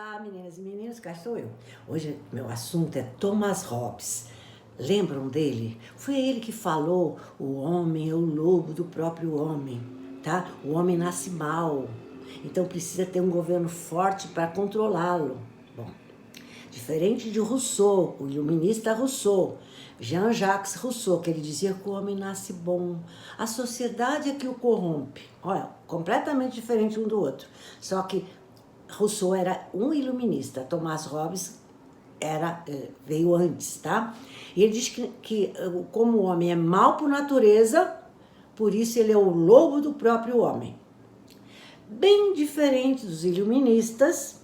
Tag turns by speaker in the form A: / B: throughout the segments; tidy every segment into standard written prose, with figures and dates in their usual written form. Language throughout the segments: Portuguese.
A: Olá, meninas e meninos, cá estou eu. Hoje meu assunto é Thomas Hobbes. Lembram dele? Foi ele que falou: o homem é o lobo do próprio homem, tá? O homem nasce mal, então precisa ter um governo forte para controlá-lo. Bom, diferente de Rousseau, o iluminista Rousseau, Jean-Jacques Rousseau, que ele dizia que o homem nasce bom, a sociedade é que o corrompe. Olha, completamente diferente um do outro. Só que Rousseau era um iluminista, Thomas Hobbes veio antes, tá? E ele diz que como o homem é mau por natureza, por isso ele é o lobo do próprio homem. Bem diferente dos iluministas,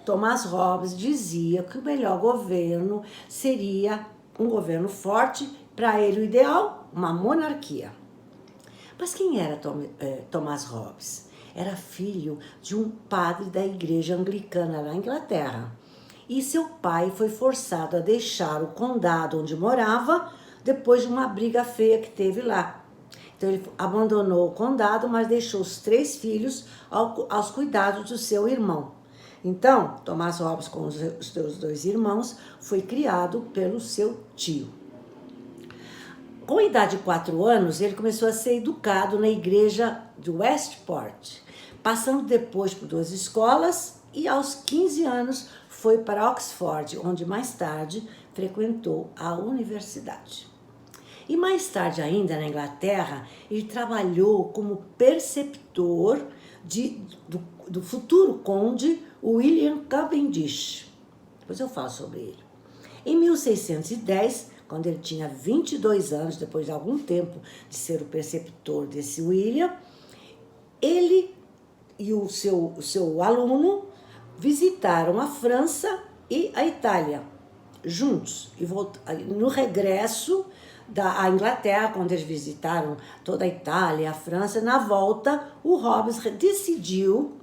A: Thomas Hobbes dizia que o melhor governo seria um governo forte, para ele o ideal, uma monarquia. Mas quem era Thomas Hobbes? Era filho de um padre da igreja anglicana na Inglaterra. E seu pai foi forçado a deixar o condado onde morava depois de uma briga feia que teve lá. Então ele abandonou o condado, mas deixou os 3 filhos aos cuidados do seu irmão. Então, Thomas Hobbes, com os seus 2 irmãos, foi criado pelo seu tio. Com a idade de 4 anos, ele começou a ser educado na igreja de Westport, passando depois por 2 escolas e aos 15 anos foi para Oxford, onde mais tarde frequentou a universidade. E mais tarde ainda, na Inglaterra, ele trabalhou como preceptor do futuro conde William Cavendish. Depois eu falo sobre ele. Em 1610, quando ele tinha 22 anos, depois de algum tempo de ser o preceptor desse William, ele e o seu aluno visitaram a França e a Itália juntos. E no regresso da Inglaterra, quando eles visitaram toda a Itália e a França, na volta, o Hobbes decidiu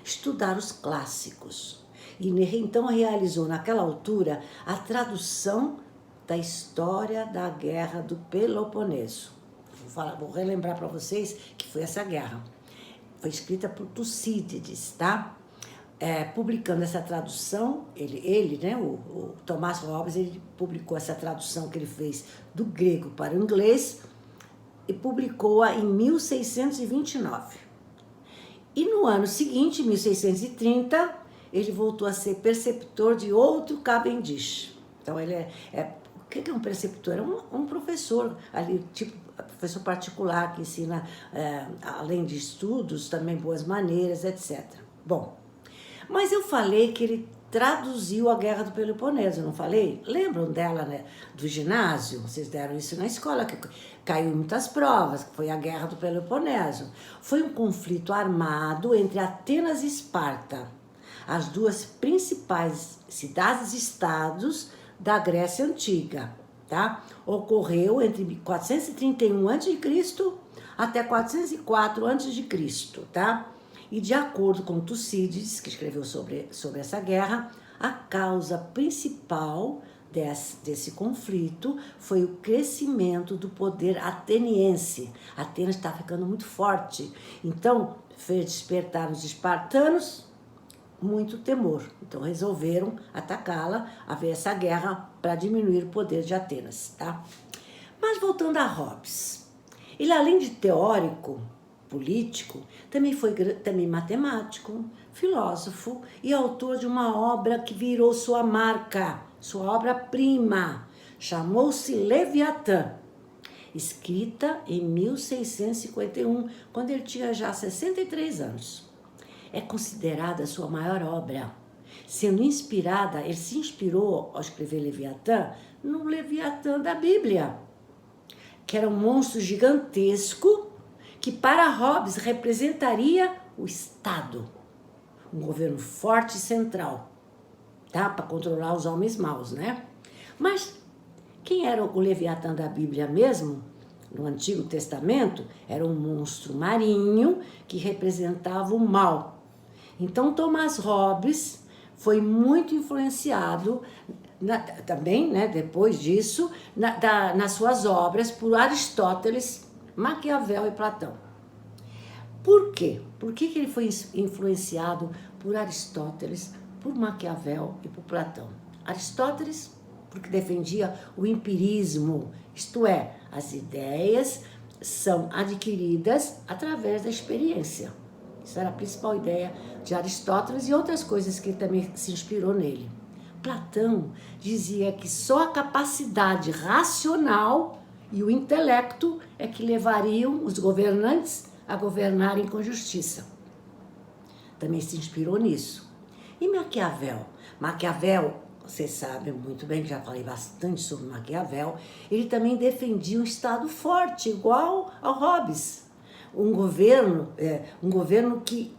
A: estudar os clássicos. E então realizou naquela altura a tradução da história da Guerra do Peloponeso. Vou relembrar para vocês que foi essa guerra. Foi escrita por Tucídides, tá? Publicando essa tradução, o Thomas Hobbes, ele publicou essa tradução que ele fez do grego para o inglês e publicou-a em 1629. E no ano seguinte, 1630, ele voltou a ser preceptor de outro Cavendish. Então ele o que é um preceptor? É um professor ali, tipo professor particular que ensina, além de estudos, também boas maneiras, etc. Bom, mas eu falei que ele traduziu a Guerra do Peloponeso, não falei? Lembram dela, né? Do ginásio? Vocês deram isso na escola, que caiu em muitas provas, que foi a Guerra do Peloponeso. Foi um conflito armado entre Atenas e Esparta, as 2 principais cidades-estados da Grécia Antiga, tá? Ocorreu entre 431 a.C. até 404 a.C., tá? E de acordo com Tucídides, que escreveu sobre essa guerra, a causa principal desse conflito foi o crescimento do poder ateniense. Atenas está ficando muito forte, então fez despertar nos espartanos muito temor. Então resolveram atacá-la, haver essa guerra para diminuir o poder de Atenas, tá? Mas voltando a Hobbes, ele além de teórico, político, também foi matemático, filósofo e autor de uma obra que virou sua marca, sua obra-prima, chamou-se Leviatã, escrita em 1651, quando ele tinha já 63 anos. É considerada a sua maior obra, sendo inspirada, ele se inspirou ao escrever Leviatã no Leviatã da Bíblia, que era um monstro gigantesco que para Hobbes representaria o Estado, um governo forte e central, tá? Para controlar os homens maus, né? Mas quem era o Leviatã da Bíblia mesmo? No Antigo Testamento, era um monstro marinho que representava o mal. Então, Thomas Hobbes foi muito influenciado também, né, depois disso, nas suas obras por Aristóteles, Maquiavel e Platão. Por quê? Por que ele foi influenciado por Aristóteles, por Maquiavel e por Platão. Aristóteles, porque defendia o empirismo, isto é, as ideias são adquiridas através da experiência. Isso era a principal ideia de Aristóteles e outras coisas que ele também se inspirou nele. Platão dizia que só a capacidade racional e o intelecto é que levariam os governantes a governarem com justiça. Também se inspirou nisso. E Maquiavel? Maquiavel, vocês sabem muito bem, que já falei bastante sobre Maquiavel, ele também defendia um Estado forte, igual ao Hobbes. Um governo que,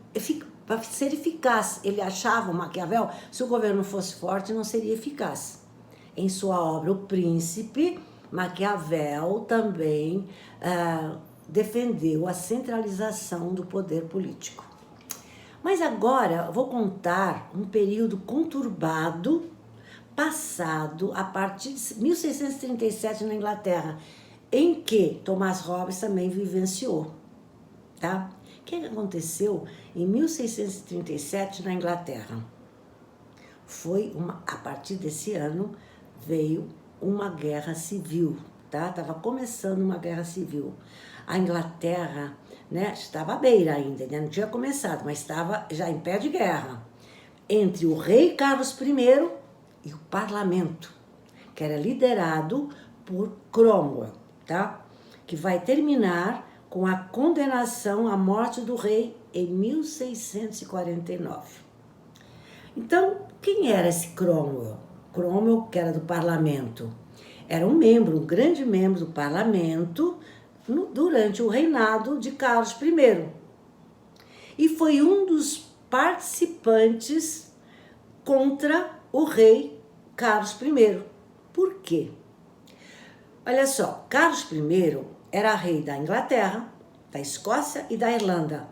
A: para ser eficaz, ele achava, Maquiavel, se o governo fosse forte, não seria eficaz. Em sua obra O Príncipe, Maquiavel também defendeu a centralização do poder político. Mas agora vou contar um período conturbado passado a partir de 1637 na Inglaterra, em que Thomas Hobbes também vivenciou, tá? O que aconteceu em 1637 na Inglaterra? A partir desse ano veio uma guerra civil, tá? Estava começando uma guerra civil. A Inglaterra, né, estava à beira ainda, não tinha começado, mas estava já em pé de guerra entre o rei Carlos I e o parlamento, que era liderado por Cromwell, tá? Que vai terminar com a condenação à morte do rei em 1649. Então, quem era esse Cromwell? Cromwell, que era do parlamento, era um grande membro do parlamento durante o reinado de Carlos I. E foi um dos participantes contra o rei Carlos I. Por quê? Olha só, Carlos I era rei da Inglaterra, da Escócia e da Irlanda,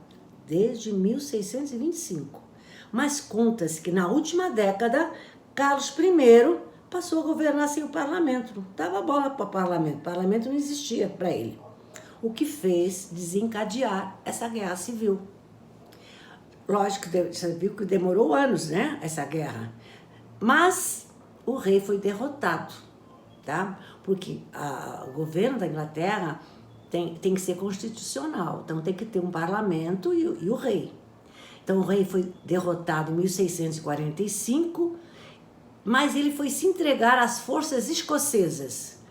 A: desde 1625. Mas conta-se que na última década, Carlos I passou a governar sem o parlamento. Não dava bola para o parlamento não existia para ele. O que fez desencadear essa guerra civil. Lógico, você viu que demorou anos, né, essa guerra. Mas o rei foi derrotado, tá? Porque o governo da Inglaterra tem que ser constitucional, então tem que ter um parlamento e o rei. Então o rei foi derrotado em 1645, mas ele foi se entregar às forças escocesas,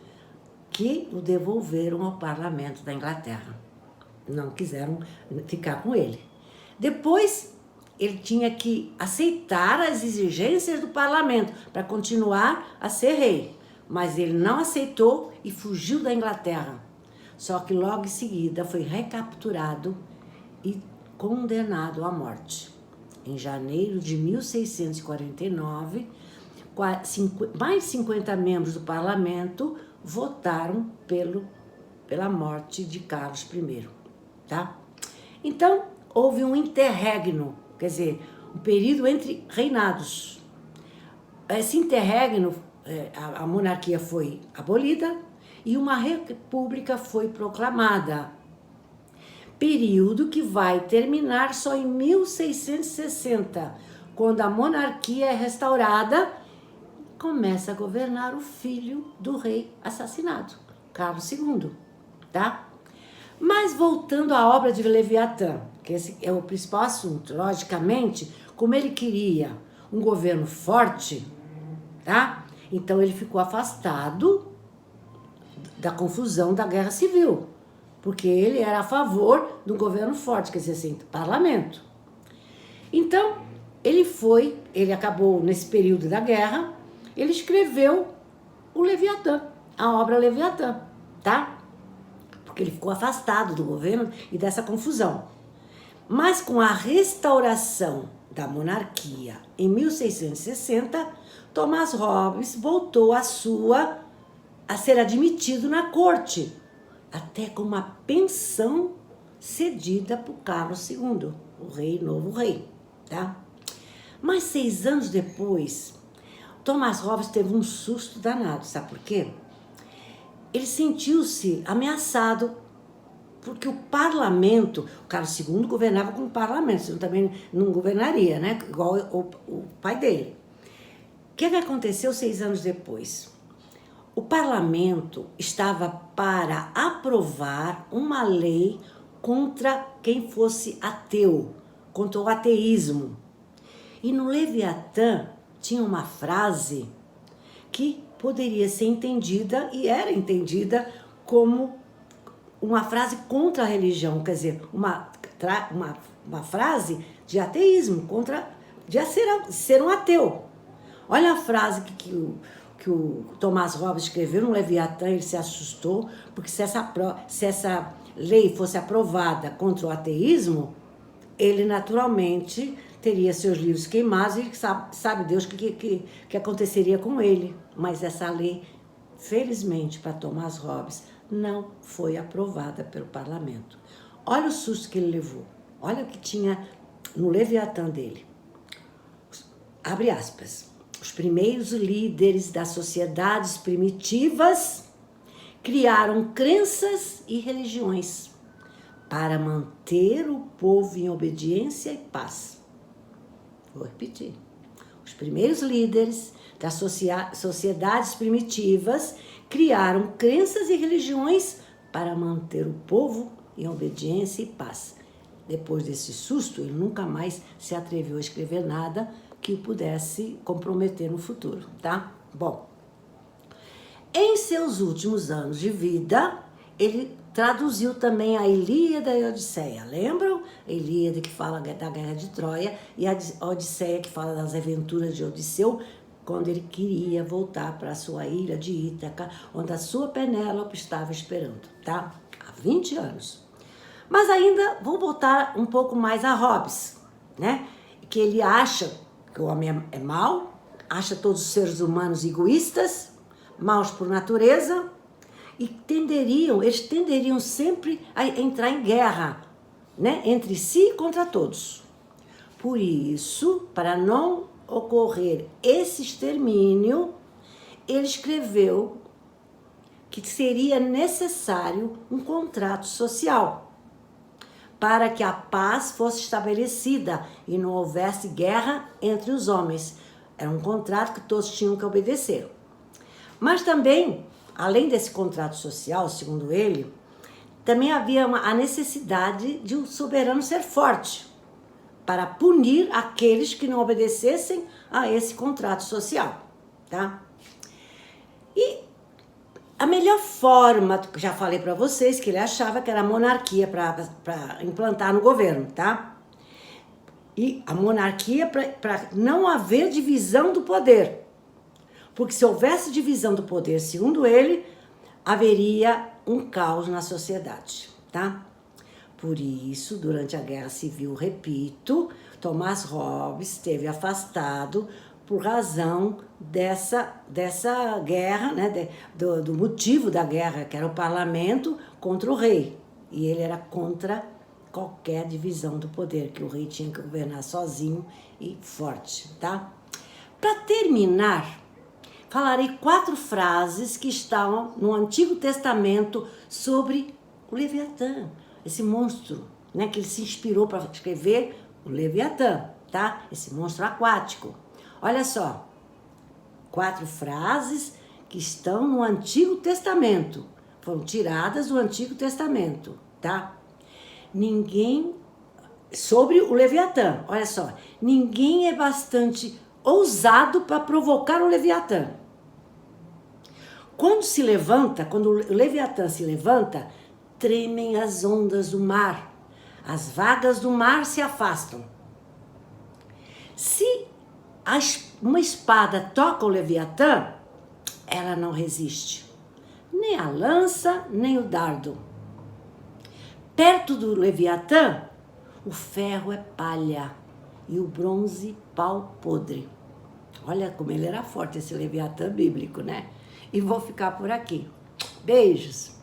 A: que o devolveram ao parlamento da Inglaterra. Não quiseram ficar com ele. Depois, ele tinha que aceitar as exigências do parlamento para continuar a ser rei. Mas ele não aceitou e fugiu da Inglaterra. Só que logo em seguida foi recapturado e condenado à morte. Em janeiro de 1649, mais de 50 membros do parlamento votaram pela morte de Carlos I, tá? Então, houve um interregno, quer dizer, um período entre reinados. Esse interregno, a monarquia foi abolida e uma república foi proclamada. Período que vai terminar só em 1660, quando a monarquia é restaurada, começa a governar o filho do rei assassinado, Carlos II, tá? Mas voltando à obra de Leviatã, que esse é o principal assunto, logicamente, como ele queria um governo forte, tá? Então ele ficou afastado da confusão da guerra civil, porque ele era a favor do governo forte, quer dizer assim, do parlamento. Então, ele acabou nesse período da guerra, ele escreveu o Leviatã, a obra Leviatã, tá? Porque ele ficou afastado do governo e dessa confusão. Mas com a restauração da monarquia em 1660, Thomas Hobbes voltou a ser admitido na corte, até com uma pensão cedida por Carlos II, o novo rei, tá? Mas 6 anos depois, Thomas Hobbes teve um susto danado, sabe por quê? Ele sentiu-se ameaçado porque o parlamento, o Carlos II governava com o parlamento, senão também não governaria, né? Igual o pai dele. O que aconteceu 6 anos depois? O parlamento estava para aprovar uma lei contra quem fosse ateu, contra o ateísmo. E no Leviatã tinha uma frase que poderia ser entendida, e era entendida, como uma frase contra a religião, quer dizer, uma frase de ateísmo, de ser um ateu. Olha a frase que o Thomas Hobbes escreveu no Leviatã. Ele se assustou, porque se essa lei fosse aprovada contra o ateísmo, ele naturalmente teria seus livros queimados e sabe Deus o que aconteceria com ele. Mas essa lei, felizmente para Thomas Hobbes, não foi aprovada pelo parlamento. Olha o susto que ele levou. Olha o que tinha no Leviatã dele. Abre aspas. Os primeiros líderes das sociedades primitivas criaram crenças e religiões para manter o povo em obediência e paz. Vou repetir. Os primeiros líderes das sociedades primitivas criaram crenças e religiões para manter o povo em obediência e paz. Depois desse susto, ele nunca mais se atreveu a escrever nada que o pudesse comprometer no futuro, tá? Bom, em seus últimos anos de vida, ele traduziu também a Ilíada e a Odisseia. Lembram? A Ilíada, que fala da guerra de Troia, e a Odisseia, que fala das aventuras de Odisseu, quando ele queria voltar para a sua ilha de Ítaca, onde a sua Penélope estava esperando, tá? Há 20 anos. Mas ainda, vou voltar um pouco mais a Hobbes, né? Que ele acha que o homem é mau, acha todos os seres humanos egoístas, maus por natureza, e eles tenderiam sempre a entrar em guerra, né? Entre si e contra todos. Por isso, para não ocorrer esse extermínio, ele escreveu que seria necessário um contrato social para que a paz fosse estabelecida e não houvesse guerra entre os homens. Era um contrato que todos tinham que obedecer. Mas também, além desse contrato social, segundo ele, também havia a necessidade de um soberano ser forte para punir aqueles que não obedecessem a esse contrato social, tá? E a melhor forma, já falei para vocês, que ele achava que era a monarquia para implantar no governo, tá? E a monarquia para não haver divisão do poder. Porque se houvesse divisão do poder, segundo ele, haveria um caos na sociedade, tá? Por isso, durante a Guerra Civil, repito, Thomas Hobbes esteve afastado por razão dessa guerra, né, do motivo da guerra, que era o parlamento contra o rei. E ele era contra qualquer divisão do poder, que o rei tinha que governar sozinho e forte, tá? Para terminar, falarei 4 frases que estão no Antigo Testamento sobre o Leviatã, esse monstro, né, que ele se inspirou para escrever o Leviatã, tá? Esse monstro aquático. Olha só, 4 frases que estão no Antigo Testamento, foram tiradas do Antigo Testamento, tá? Sobre o Leviatã, olha só, ninguém é bastante ousado para provocar o Leviatã. Quando o Leviatã se levanta, tremem as ondas do mar, as vagas do mar se afastam. Se uma espada toca o Leviatã, ela não resiste, nem a lança, nem o dardo. Perto do Leviatã, o ferro é palha e o bronze pau podre. Olha como ele era forte, esse Leviatã bíblico, né? E vou ficar por aqui. Beijos!